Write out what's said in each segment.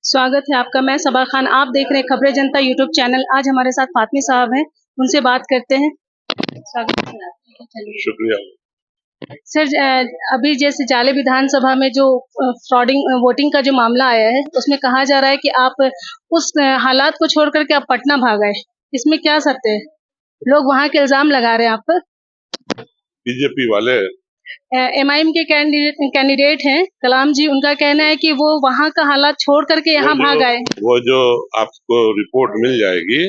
स्वागत है आपका। मैं सबा खान, आप देख रहे हैं खबरें जनता यूट्यूब चैनल। आज हमारे साथ फातमी साहब हैं, उनसे बात करते हैं। स्वागत है आपका। चलिए। शुक्रिया। सर, अभी जैसे जाले विधानसभा में जो फ्रॉडिंग वोटिंग का जो मामला आया है, उसमें कहा जा रहा है कि आप उस हालात को छोड़ करके आप पटना भाग गए। इसमें क्या सत्य है? लोग वहाँ के इल्जाम लगा रहे हैं आप पर। बीजेपी वाले एमआईएम के कैंडिडेट हैं कलाम जी, उनका कहना है कि वो वहाँ का हालात छोड़ करके यहाँ भाग आए। वो जो आपको रिपोर्ट मिल जाएगी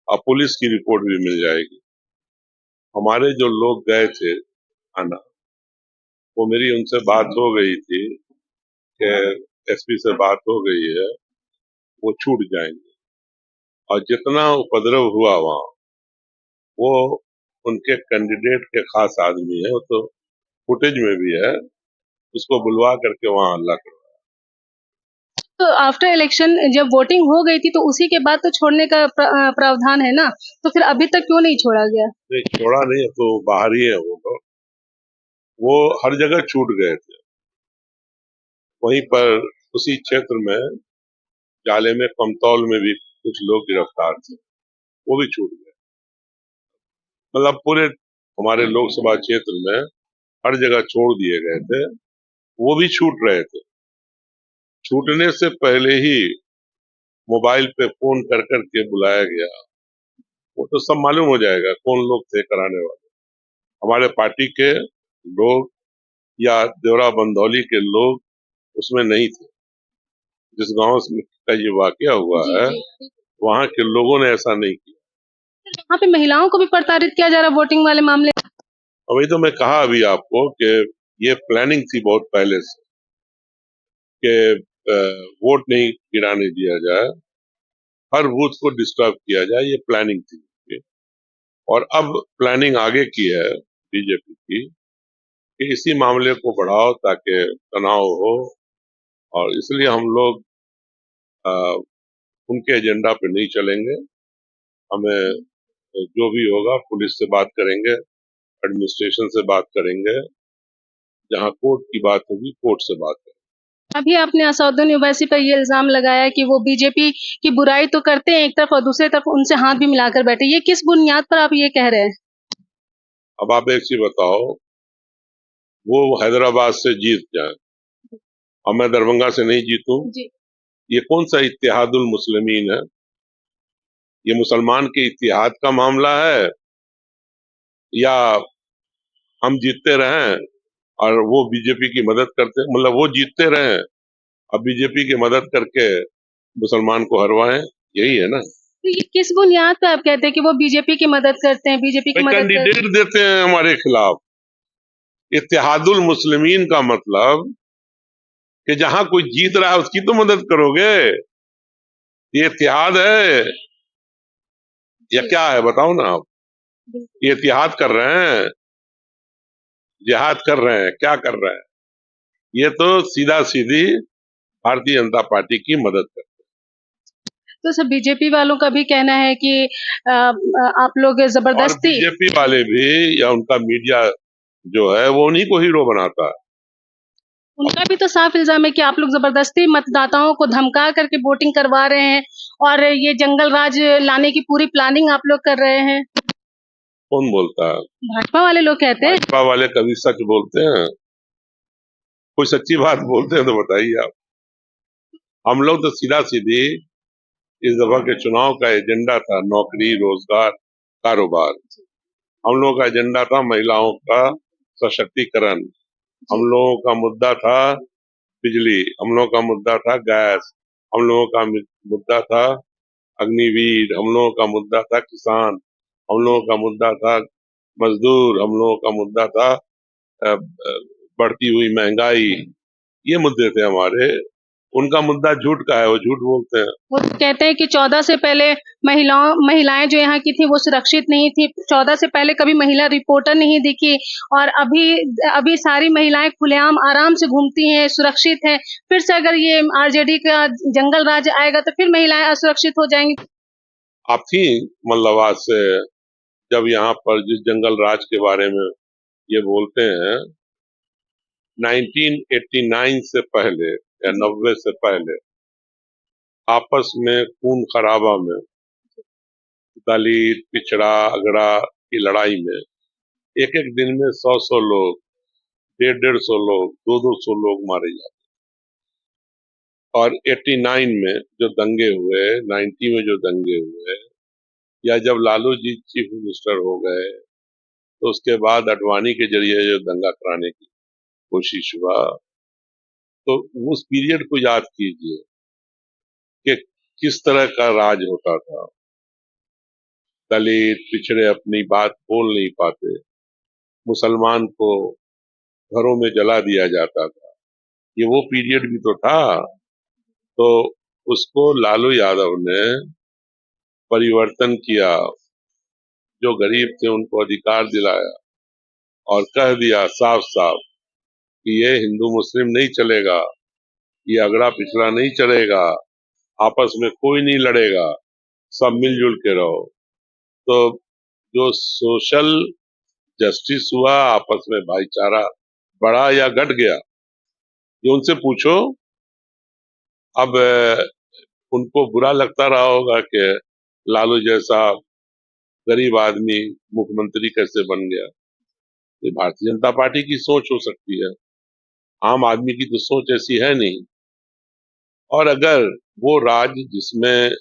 और पुलिस की रिपोर्ट भी मिल जाएगी। हमारे जो लोग गए थे आना, वो मेरी उनसे बात हो गई थी कि एसपी से बात हो गई है, वो छूट जाएंगे। और जितना उपद्रव हुआ वहाँ, वो उनके कैंडिडेट के खास आदमी है, वो तो फुटेज में भी है, उसको बुलवा करके वहाँ हल्ला करो। तो आफ्टर इलेक्शन जब वोटिंग हो गई थी तो उसी के बाद तो छोड़ने का प्रावधान है ना, तो फिर अभी तक क्यों नहीं छोड़ा गया? नहीं, छोड़ा नहीं है तो बाहर ही है वो लोग। वो हर जगह छूट गए थे। वहीं पर उसी क्षेत्र में जाले में कमतौल में भी कुछ लोग गिरफ्तार थे, वो भी छूट गए। मतलब पूरे हमारे लोकसभा क्षेत्र में हर जगह छोड़ दिए गए थे, वो भी छूट रहे थे। छूटने से पहले ही मोबाइल पे फोन कर करके बुलाया गया। वो तो सब मालूम हो जाएगा कौन लोग थे कराने वाले। हमारे पार्टी के लोग या देवरा बंदौली के लोग उसमें नहीं थे। जिस गांव का ये वाकया हुआ है, वहाँ के लोगों ने ऐसा नहीं किया। वहाँ पे महिलाओं को भी प्रताड़ित किया जा रहा है वोटिंग वाले मामले। वही तो मैं कहा अभी आपको कि ये प्लानिंग थी बहुत पहले से कि वोट नहीं गिराने दिया जाए, हर बूथ को डिस्टर्ब किया जाए, ये प्लानिंग थी। और अब प्लानिंग आगे की है बीजेपी की कि इसी मामले को बढ़ाओ ताकि तनाव हो। और इसलिए हम लोग अ, उनके एजेंडा पे नहीं चलेंगे। हमें जो भी होगा पुलिस से बात करेंगे, एडमिनिस्ट्रेशन से बात करेंगे, जहाँ कोर्ट की बात होगी कोर्ट से बात करेंगे। अभी आपने असदुद्दीन ओवैसी पर ये इल्जाम लगाया कि वो बीजेपी की बुराई तो करते हैं एक तरफ और दूसरी तरफ उनसे हाथ भी मिलाकर बैठे। ये किस बुनियाद पर आप ये कह रहे हैं? अब आप एक चीज बताओ, वो हैदराबाद से जीत जाए और मैं दरभंगा से नहीं जीतूं, ये कौन सा इत्तेहादुल मुस्लिमीन है? ये मुसलमान के इत्तेहाद का मामला है या हम जीतते रहें और वो बीजेपी की मदद करते, मतलब वो जीतते रहें और बीजेपी की मदद करके मुसलमान को हरवाएं? यही है ना। तो ये किस बुनियाद पर आप कहते हैं कि वो बीजेपी की मदद करते हैं, बीजेपी की मदद कैंडिडेट देते हैं हमारे खिलाफ। इत्तेहादुल मुस्लिमीन का मतलब कि जहां कोई जीत रहा है उसकी तो मदद करोगे। ये इत्तेहाद है या क्या है बताओ ना आप। ये इत्तेहाद कर रहे हैं, जिहाद कर रहे हैं, क्या कर रहे हैं? ये तो सीधा सीधी भारतीय जनता पार्टी की मदद कर। तो सब बीजेपी वालों का भी कहना है कि आप लोग जबरदस्ती। बीजेपी वाले भी या उनका मीडिया जो है वो उन्हीं को हीरो बनाता है। उनका भी तो साफ इल्जाम है कि आप लोग जबरदस्ती मतदाताओं को धमका करके वोटिंग करवा रहे हैं और ये जंगल राज लाने की पूरी प्लानिंग आप लोग कर रहे हैं। कौन बोलता है? भाजपा वाले लोग कहते हैं। भाजपा वाले कभी सच बोलते हैं? कोई सच्ची बात बोलते हैं तो बताइए आप। हम लोग तो सीधा सीधी इस दफा के चुनाव का एजेंडा था नौकरी, रोजगार, कारोबार। हम लोगों का एजेंडा था महिलाओं का सशक्तिकरण। हम लोगों का मुद्दा था बिजली, हम लोगों का मुद्दा था गैस, हम लोगों का मुद्दा था अग्निवीर, हम लोगों का मुद्दा था किसान, हम लोगों का मुद्दा था मजदूर, हम लोगों का मुद्दा था बढ़ती हुई महंगाई। ये मुद्दे थे हमारे। उनका मुद्दा झूठ का है, वो झूठ बोलते हैं। वो कहते हैं कि 14 से पहले महिलाएं जो यहाँ की थी वो सुरक्षित नहीं थी। 14 से पहले कभी महिला रिपोर्टर नहीं दिखी और अभी अभी सारी महिलाएं खुलेआम आराम से घूमती हैं, सुरक्षित हैं। फिर से अगर ये आरजेडी का जंगल राज आएगा तो फिर महिलाएं असुरक्षित हो जाएंगी। आप थी मतलब आज से जब यहाँ पर जिस जंगल राज के बारे में ये बोलते हैं, 1989 से पहले या 90 से पहले आपस में खून खराबा में, दलित पिछड़ा अगड़ा की लड़ाई में एक एक दिन में 100 लोग, 150 लोग, 200 लोग मारे जाते। और 89 में जो दंगे हुए, 90 में जो दंगे हुए, या जब लालू जी चीफ मिनिस्टर हो गए तो उसके बाद अडवाणी के जरिए जो दंगा कराने की कोशिश हुआ, तो उस पीरियड को याद कीजिए कि किस तरह का राज होता था। दलित पिछड़े अपनी बात बोल नहीं पाते, मुसलमान को घरों में जला दिया जाता था। ये वो पीरियड भी तो था। तो उसको लालू यादव ने परिवर्तन किया, जो गरीब थे उनको अधिकार दिलाया और कह दिया साफ साफ कि ये हिंदू मुस्लिम नहीं चलेगा, ये अगड़ा पिछड़ा नहीं चलेगा, आपस में कोई नहीं लड़ेगा, सब मिलजुल के रहो। तो जो सोशल जस्टिस हुआ, आपस में भाईचारा बढ़ा या घट गया, ये उनसे पूछो। अब उनको बुरा लगता रहा होगा कि लालू जैसा गरीब आदमी मुख्यमंत्री कैसे बन गया। ये भारतीय जनता पार्टी की सोच हो सकती है, आम आदमी की तो सोच ऐसी है नहीं। और अगर वो राज्य जिसमें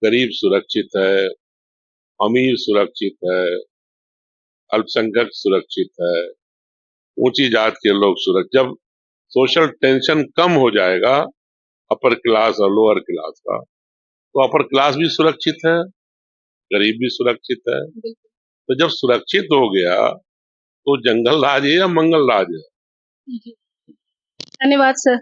गरीब सुरक्षित है, अमीर सुरक्षित है, अल्पसंख्यक सुरक्षित है, ऊंची जात के लोग सुरक्षित, जब सोशल टेंशन कम हो जाएगा अपर क्लास और लोअर क्लास का, तो अपर क्लास भी सुरक्षित है, गरीब भी सुरक्षित है। तो जब सुरक्षित हो गया तो जंगल राज है या मंगल राज है? धन्यवाद सर।